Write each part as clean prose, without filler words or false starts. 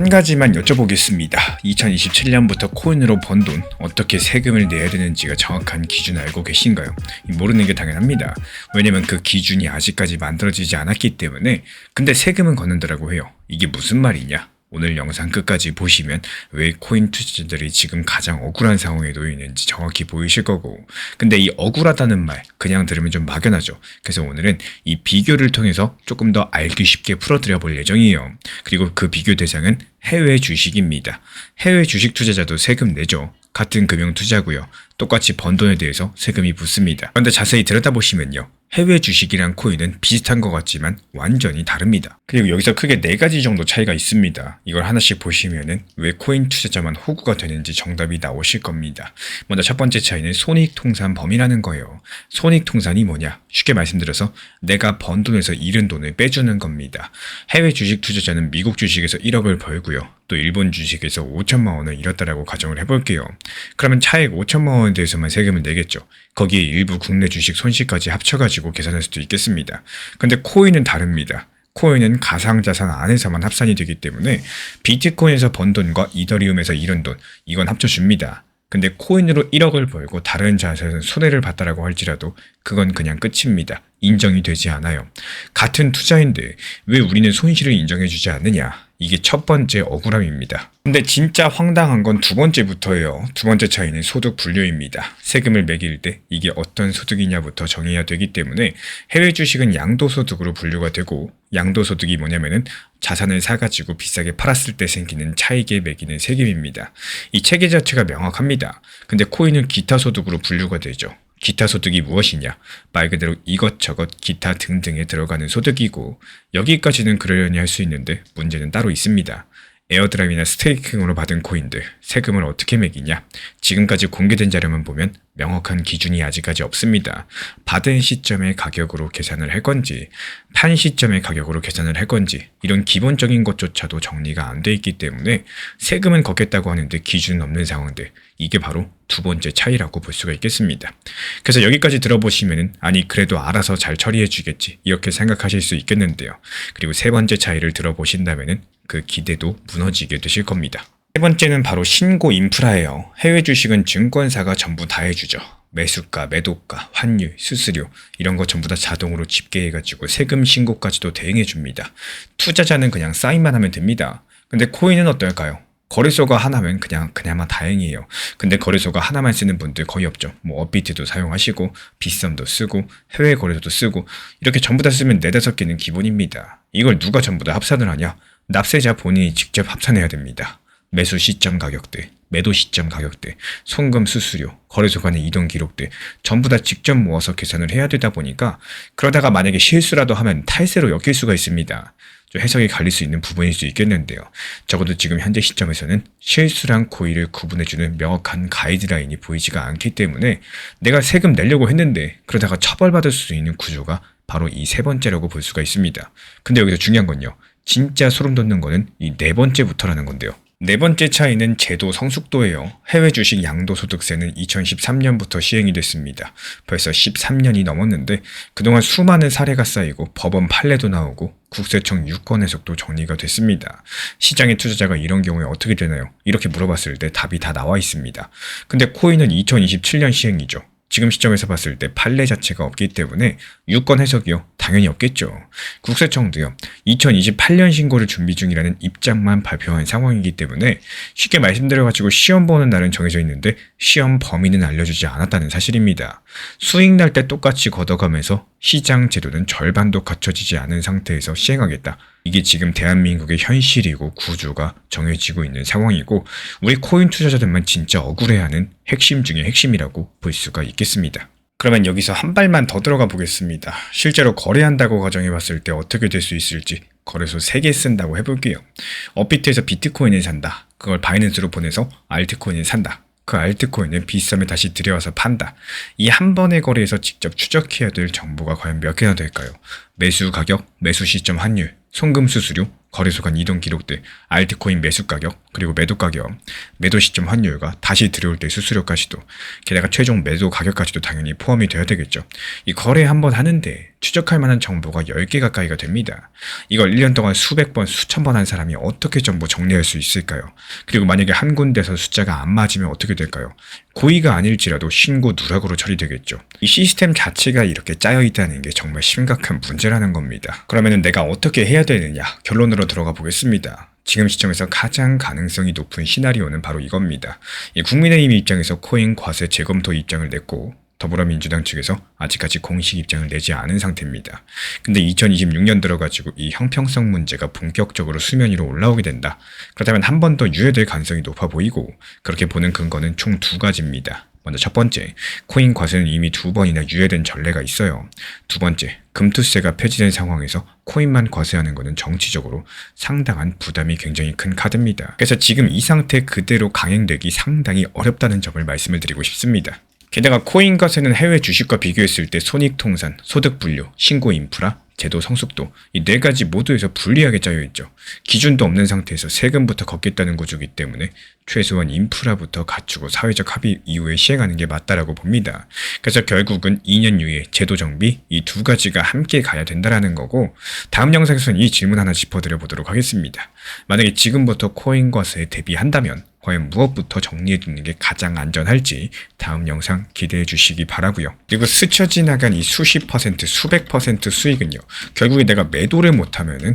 한 가지만 여쭤보겠습니다. 2027년부터 코인으로 번 돈 어떻게 세금을 내야 되는지가 정확한 기준 알고 계신가요? 모르는 게 당연합니다. 왜냐면 그 기준이 아직까지 만들어지지 않았기 때문에. 근데 세금은 걷는다라고 해요. 이게 무슨 말이냐? 오늘 영상 끝까지 보시면 왜 코인 투자자들이 지금 가장 억울한 상황에 놓여 있는지 정확히 보이실 거고, 근데 이 억울하다는 말 그냥 들으면 좀 막연하죠. 그래서 오늘은 이 비교를 통해서 조금 더 알기 쉽게 풀어드려 볼 예정이에요. 그리고 그 비교 대상은 해외 주식입니다. 해외 주식 투자자도 세금 내죠. 같은 금융 투자고요. 똑같이 번 돈에 대해서 세금이 붙습니다. 그런데 자세히 들여다보시면요, 해외 주식이랑 코인은 비슷한 것 같지만 완전히 다릅니다. 그리고 여기서 크게 4가지 정도 차이가 있습니다. 이걸 하나씩 보시면은 왜 코인 투자자만 호구가 되는지 정답이 나오실 겁니다. 먼저 첫 번째 차이는 손익통산 범위라는 거예요. 손익통산이 뭐냐? 쉽게 말씀드려서 내가 번 돈에서 잃은 돈을 빼주는 겁니다. 해외 주식 투자자는 미국 주식에서 1억을 벌고요. 또 일본 주식에서 5천만 원을 잃었다라고 가정을 해볼게요. 그러면 차액 5천만 원에 대해서만 세금을 내겠죠. 거기에 일부 국내 주식 손실까지 합쳐가지고 계산할 수도 있겠습니다. 근데 코인은 다릅니다. 코인은 가상자산 안에서만 합산이 되기 때문에 비트코인에서 번 돈과 이더리움에서 잃은 돈, 이건 합쳐줍니다. 근데 코인으로 1억을 벌고 다른 자산은 손해를 봤다라고 할지라도 그건 그냥 끝입니다. 인정이 되지 않아요. 같은 투자인데 왜 우리는 손실을 인정해주지 않느냐? 이게 첫 번째 억울함입니다. 근데 진짜 황당한 건 두 번째부터예요. 두 번째 차이는 소득 분류입니다. 세금을 매길 때 이게 어떤 소득이냐부터 정해야 되기 때문에 해외 주식은 양도소득으로 분류가 되고, 양도소득이 뭐냐면은 자산을 사가지고 비싸게 팔았을 때 생기는 차익에 매기는 세금입니다. 이 체계 자체가 명확합니다. 근데 코인은 기타 소득으로 분류가 되죠. 기타 소득이 무엇이냐? 말 그대로 이것저것 기타 등등에 들어가는 소득이고, 여기까지는 그러려니 할 수 있는데 문제는 따로 있습니다. 에어드랍이나 스테이킹으로 받은 코인들 세금을 어떻게 매기냐? 지금까지 공개된 자료만 보면 명확한 기준이 아직까지 없습니다. 받은 시점의 가격으로 계산을 할 건지, 판 시점의 가격으로 계산을 할 건지, 이런 기본적인 것조차도 정리가 안 돼 있기 때문에 세금은 걷겠다고 하는데 기준 없는 상황들, 이게 바로 두 번째 차이라고 볼 수가 있겠습니다. 그래서 여기까지 들어보시면은 아니 그래도 알아서 잘 처리해 주겠지 이렇게 생각하실 수 있겠는데요. 그리고 세 번째 차이를 들어보신다면은 그 기대도 무너지게 되실 겁니다. 세 번째는 바로 신고 인프라예요. 해외 주식은 증권사가 전부 다 해주죠. 매수가, 매도가, 환율, 수수료 이런 거 전부 다 자동으로 집계해가지고 세금 신고까지도 대행해줍니다. 투자자는 그냥 사인만 하면 됩니다. 근데 코인은 어떨까요? 거래소가 하나면 그나마 다행이에요. 근데 거래소가 하나만 쓰는 분들 거의 없죠. 뭐 업비트도 사용하시고 빗썸도 쓰고 해외 거래소도 쓰고 이렇게 전부 다 쓰면 4-5개는 기본입니다. 이걸 누가 전부 다 합산을 하냐? 납세자 본인이 직접 합산해야 됩니다. 매수 시점 가격대, 매도 시점 가격대, 송금 수수료, 거래소 간의 이동 기록들 전부 다 직접 모아서 계산을 해야 되다 보니까, 그러다가 만약에 실수라도 하면 탈세로 엮일 수가 있습니다. 좀 해석이 갈릴 수 있는 부분일 수 있겠는데요. 적어도 지금 현재 시점에서는 실수랑 고의를 구분해주는 명확한 가이드라인이 보이지가 않기 때문에 내가 세금 내려고 했는데 그러다가 처벌받을 수 있는 구조가 바로 이 세 번째라고 볼 수가 있습니다. 근데 여기서 중요한 건요, 진짜 소름 돋는 거는 이 네 번째부터라는 건데요. 네 번째 차이는 제도 성숙도예요. 해외 주식 양도소득세는 2013년부터 시행이 됐습니다. 벌써 13년이 넘었는데 그동안 수많은 사례가 쌓이고 법원 판례도 나오고 국세청 유권 해석도 정리가 됐습니다. 시장의 투자자가 이런 경우에 어떻게 되나요? 이렇게 물어봤을 때 답이 다 나와 있습니다. 근데 코인은 2027년 시행이죠. 지금 시점에서 봤을 때 판례 자체가 없기 때문에 유권 해석이요, 당연히 없겠죠. 국세청도요, 2028년 신고를 준비 중이라는 입장만 발표한 상황이기 때문에 쉽게 말씀드려가지고 시험 보는 날은 정해져 있는데 시험 범위는 알려주지 않았다는 사실입니다. 수익 날 때 똑같이 걷어가면서 시장 제도는 절반도 갖춰지지 않은 상태에서 시행하겠다. 이게 지금 대한민국의 현실이고 구조가 정해지고 있는 상황이고, 우리 코인 투자자들만 진짜 억울해하는 핵심 중의 핵심이라고 볼 수가 있겠습니다. 그러면 여기서 한 발만 더 들어가 보겠습니다. 실제로 거래한다고 가정해봤을 때 어떻게 될 수 있을지 거래소 3개 쓴다고 해볼게요. 업비트에서 비트코인을 산다. 그걸 바이낸스로 보내서 알트코인을 산다. 그 알트코인을 빗썸에 다시 들여와서 판다. 이 한 번의 거래에서 직접 추적해야 될 정보가 과연 몇 개나 될까요? 매수 가격, 매수 시점 환율, 송금 수수료, 거래소 간 이동 기록들, 알트코인 매수 가격, 그리고 매도 가격, 매도 시점 환율과 다시 들어올 때 수수료까지도, 게다가 최종 매도 가격까지도 당연히 포함이 되어야 되겠죠. 이 거래 한번 하는데 추적할 만한 정보가 10개 가까이가 됩니다. 이걸 1년 동안 수백 번, 수천 번 한 사람이 어떻게 전부 정리할 수 있을까요? 그리고 만약에 한 군데서 숫자가 안 맞으면 어떻게 될까요? 고의가 아닐지라도 신고 누락으로 처리되겠죠. 이 시스템 자체가 이렇게 짜여 있다는 게 정말 심각한 문제라는 겁니다. 그러면 내가 어떻게 해야 되느냐? 결론으로 들어가 보겠습니다. 지금 시점에서 가장 가능성이 높은 시나리오는 바로 이겁니다. 국민의힘 입장에서 코인 과세 재검토 입장을 냈고 더불어민주당 측에서 아직까지 공식 입장을 내지 않은 상태입니다. 근데 2026년 들어가지고 이 형평성 문제가 본격적으로 수면 위로 올라오게 된다. 그렇다면 한 번 더 유예될 가능성이 높아 보이고 그렇게 보는 근거는 총 2가지입니다. 먼저 첫 번째, 코인 과세는 이미 2번이나 유예된 전례가 있어요. 두 번째, 금투세가 폐지된 상황에서 코인만 과세하는 것은 정치적으로 상당한 부담이 굉장히 큰 카드입니다. 그래서 지금 이 상태 그대로 강행되기 상당히 어렵다는 점을 말씀을 드리고 싶습니다. 게다가 코인 과세는 해외 주식과 비교했을 때 손익통산, 소득분류, 신고 인프라, 제도 성숙도 이 4가지 모두에서 불리하게 짜여있죠. 기준도 없는 상태에서 세금부터 걷겠다는 구조이기 때문에 최소한 인프라부터 갖추고 사회적 합의 이후에 시행하는 게 맞다라고 봅니다. 그래서 결국은 2년 유예, 제도 정비 이 2가지가 함께 가야 된다라는 거고 다음 영상에서는 이 질문 하나 짚어드려 보도록 하겠습니다. 만약에 지금부터 코인 과세에 대비한다면 과연 무엇부터 정리해두는 게 가장 안전할지 다음 영상 기대해 주시기 바라고요. 그리고 스쳐 지나간 이 수십 퍼센트, 수백 퍼센트 수익은요. 결국에 내가 매도를 못하면은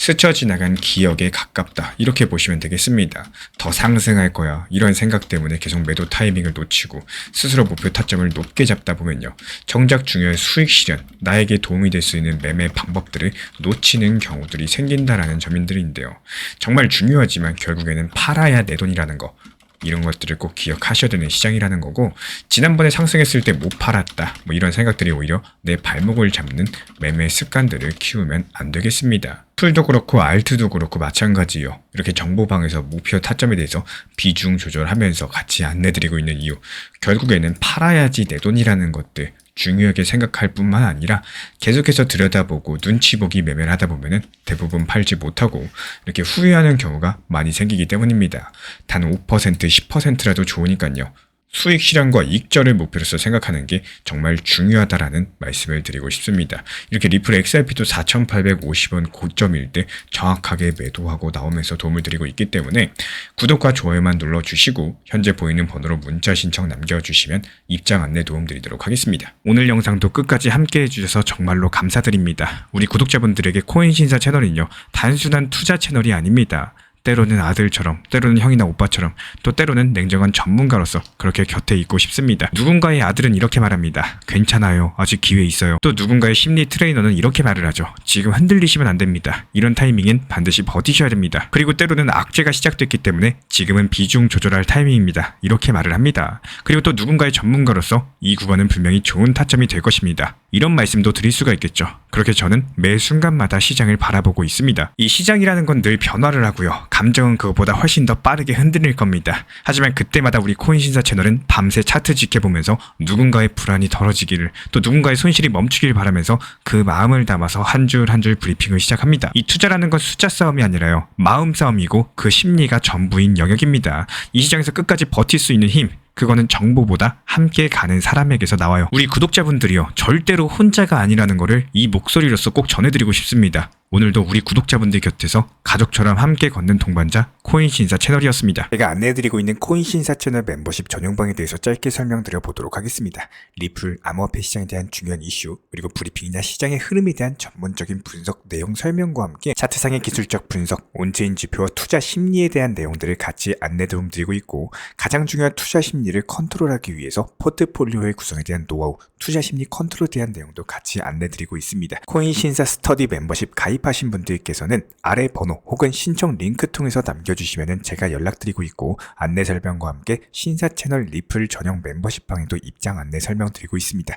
스쳐 지나간 기억에 가깝다 이렇게 보시면 되겠습니다. 더 상승할 거야 이런 생각 때문에 계속 매도 타이밍을 놓치고 스스로 목표 타점을 높게 잡다 보면요. 정작 중요한 수익 실현, 나에게 도움이 될 수 있는 매매 방법들을 놓치는 경우들이 생긴다라는 점들인데요. 정말 중요하지만 결국에는 팔아야 내 돈이라는 거 이런 것들을 꼭 기억하셔야 되는 시장이라는 거고 지난번에 상승했을 때 못 팔았다 뭐 이런 생각들이 오히려 내 발목을 잡는 매매 습관들을 키우면 안 되겠습니다. 풀도 그렇고 알트도 그렇고 마찬가지요. 이렇게 정보방에서 목표 타점에 대해서 비중 조절하면서 같이 안내드리고 있는 이유 결국에는 팔아야지 내 돈이라는 것들 중요하게 생각할 뿐만 아니라 계속해서 들여다보고 눈치 보기 매매를 하다 보면은 대부분 팔지 못하고 이렇게 후회하는 경우가 많이 생기기 때문입니다. 단 5%, 10%라도 좋으니까요. 수익 실현과 익절을 목표로서 생각하는 게 정말 중요하다라는 말씀을 드리고 싶습니다. 이렇게 리플 XRP도 4,850원 고점일 때 정확하게 매도하고 나오면서 도움을 드리고 있기 때문에 구독과 좋아요만 눌러주시고 현재 보이는 번호로 문자 신청 남겨주시면 입장 안내 도움드리도록 하겠습니다. 오늘 영상도 끝까지 함께 해주셔서 정말로 감사드립니다. 우리 구독자분들에게 코인신사 채널은요 단순한 투자 채널이 아닙니다. 때로는 아들처럼, 때로는 형이나 오빠처럼, 또 때로는 냉정한 전문가로서 그렇게 곁에 있고 싶습니다. 누군가의 아들은 이렇게 말합니다. 괜찮아요. 아직 기회 있어요. 또 누군가의 심리 트레이너는 이렇게 말을 하죠. 지금 흔들리시면 안 됩니다. 이런 타이밍엔 반드시 버티셔야 됩니다. 그리고 때로는 악재가 시작됐기 때문에 지금은 비중 조절할 타이밍입니다. 이렇게 말을 합니다. 그리고 또 누군가의 전문가로서 이 구간은 분명히 좋은 타점이 될 것입니다. 이런 말씀도 드릴 수가 있겠죠. 그렇게 저는 매 순간마다 시장을 바라보고 있습니다. 이 시장이라는 건 늘 변화를 하고요. 감정은 그것보다 훨씬 더 빠르게 흔들릴 겁니다. 하지만 그때마다 우리 코인신사 채널은 밤새 차트 지켜보면서 누군가의 불안이 덜어지기를 또 누군가의 손실이 멈추길 바라면서 그 마음을 담아서 한 줄 한 줄 브리핑을 시작합니다. 이 투자라는 건 숫자 싸움이 아니라요. 마음 싸움이고 그 심리가 전부인 영역입니다. 이 시장에서 끝까지 버틸 수 있는 힘 그거는 정보보다 함께 가는 사람에게서 나와요. 우리 구독자분들이요. 절대로 혼자가 아니라는 거를 이 목소리로서 꼭 전해드리고 싶습니다. 오늘도 우리 구독자분들 곁에서 가족처럼 함께 걷는 동반자 코인신사 채널이었습니다. 제가 안내해드리고 있는 코인신사 채널 멤버십 전용방에 대해서 짧게 설명드려 보도록 하겠습니다. 리플, 암호화폐 시장에 대한 중요한 이슈, 그리고 브리핑이나 시장의 흐름에 대한 전문적인 분석 내용 설명과 함께 차트상의 기술적 분석, 온체인 지표와 투자 심리에 대한 내용들을 같이 안내 도움드리고 있고 가장 중요한 투자 심리를 컨트롤하기 위해서 포트폴리오의 구성에 대한 노하우, 투자 심리 컨트롤에 대한 내용도 같이 안내드리고 있습니다. 코인신사 스터디 멤버십 가입하신 분들께서는 아래 번호 혹은 신청 링크 통해서 남겨주시면 제가 연락드리고 있고 안내 설명과 함께 신사 채널 리플 전용 멤버십 방에도 입장 안내 설명드리고 있습니다.